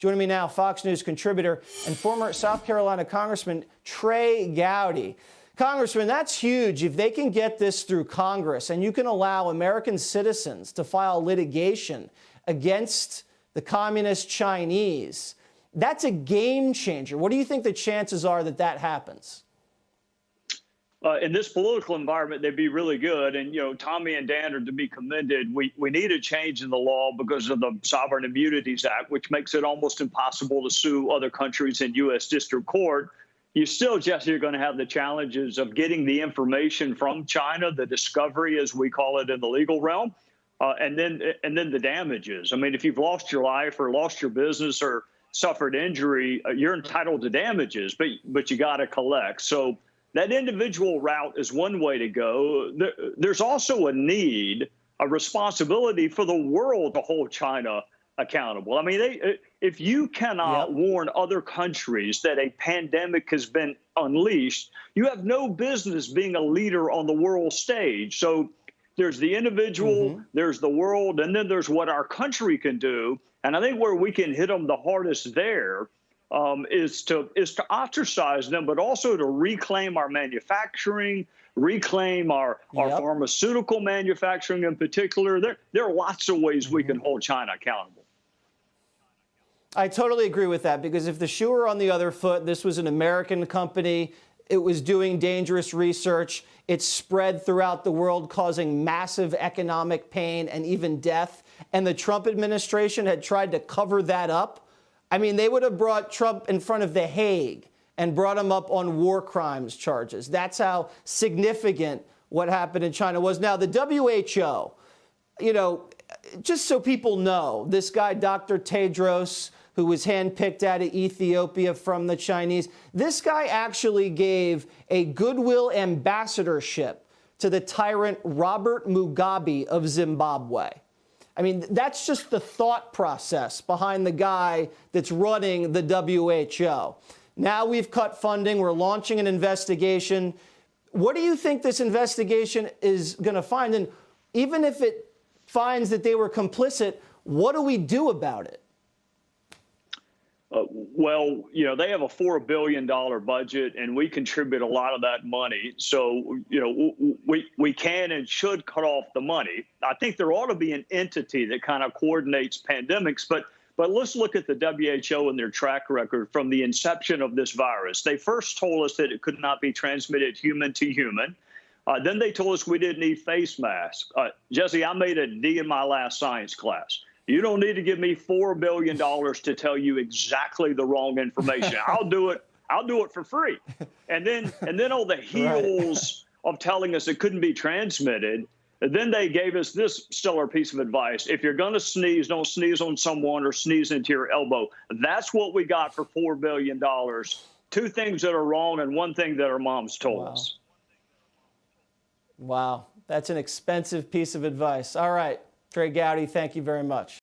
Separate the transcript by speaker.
Speaker 1: Joining me now, Fox News contributor and former South Carolina Congressman Trey Gowdy. Congressman, that's huge. If they can get this through Congress and you can allow American citizens to file litigation against the communist Chinese, that's a game changer. What do you think the chances are that that happens?
Speaker 2: In this political environment, they'd be really good. And, Tommy and Dan are to be commended. We need a change in the law because of the Sovereign Immunities Act, which makes it almost impossible to sue other countries in U.S. District Court. You still, Jesse, are going to have the challenges of getting the information from China, the discovery, as we call it in the legal realm, and then the damages. I mean, if you've lost your life or lost your business or suffered injury, you're entitled to damages, but you got to collect. So that individual route is one way to go. There's also a need, a responsibility for the world to hold China accountable. I mean, if you cannot warn other countries that a pandemic has been unleashed, you have no business being a leader on the world stage. So there's the individual, there's the world, and then there's what our country can do. And I think where we can hit them the hardest there is to ostracize them, but also to reclaim our manufacturing, reclaim our pharmaceutical manufacturing in particular. There are lots of ways we can hold China accountable.
Speaker 1: I totally agree with that, because if the shoe were on the other foot, this was an American company, it was doing dangerous research, it spread throughout the world, causing massive economic pain and even death, and the Trump administration had tried to cover that up, I mean, they would have brought Trump in front of The Hague and brought him up on war crimes charges. That's how significant what happened in China was. Now, the WHO, just so people know, this guy, Dr. Tedros, who was handpicked out of Ethiopia from the Chinese, this guy actually gave a goodwill ambassadorship to the tyrant Robert Mugabe of Zimbabwe. I mean, that's just the thought process behind the guy that's running the WHO. Now we've cut funding. We're launching an investigation. What do you think this investigation is going to find? And even if it finds that they were complicit, what do we do about it?
Speaker 2: Well, they have a $4 billion budget, and we contribute a lot of that money. So, we can and should cut off the money. I think there ought to be an entity that kind of coordinates pandemics. But let's look at the WHO and their track record from the inception of this virus. They first told us that it could not be transmitted human to human. Then they told us we didn't need face masks. Jesse, I made a D in my last science class. You don't need to give me $4 billion to tell you exactly the wrong information. I'll do it. I'll do it for free. And then on the heels of telling us it couldn't be transmitted, then they gave us this stellar piece of advice. If you're going to sneeze, don't sneeze on someone or sneeze into your elbow. That's what we got for $4 billion. Two things that are wrong and one thing that our moms told us.
Speaker 1: Wow. That's an expensive piece of advice. All right. Trey Gowdy, thank you very much.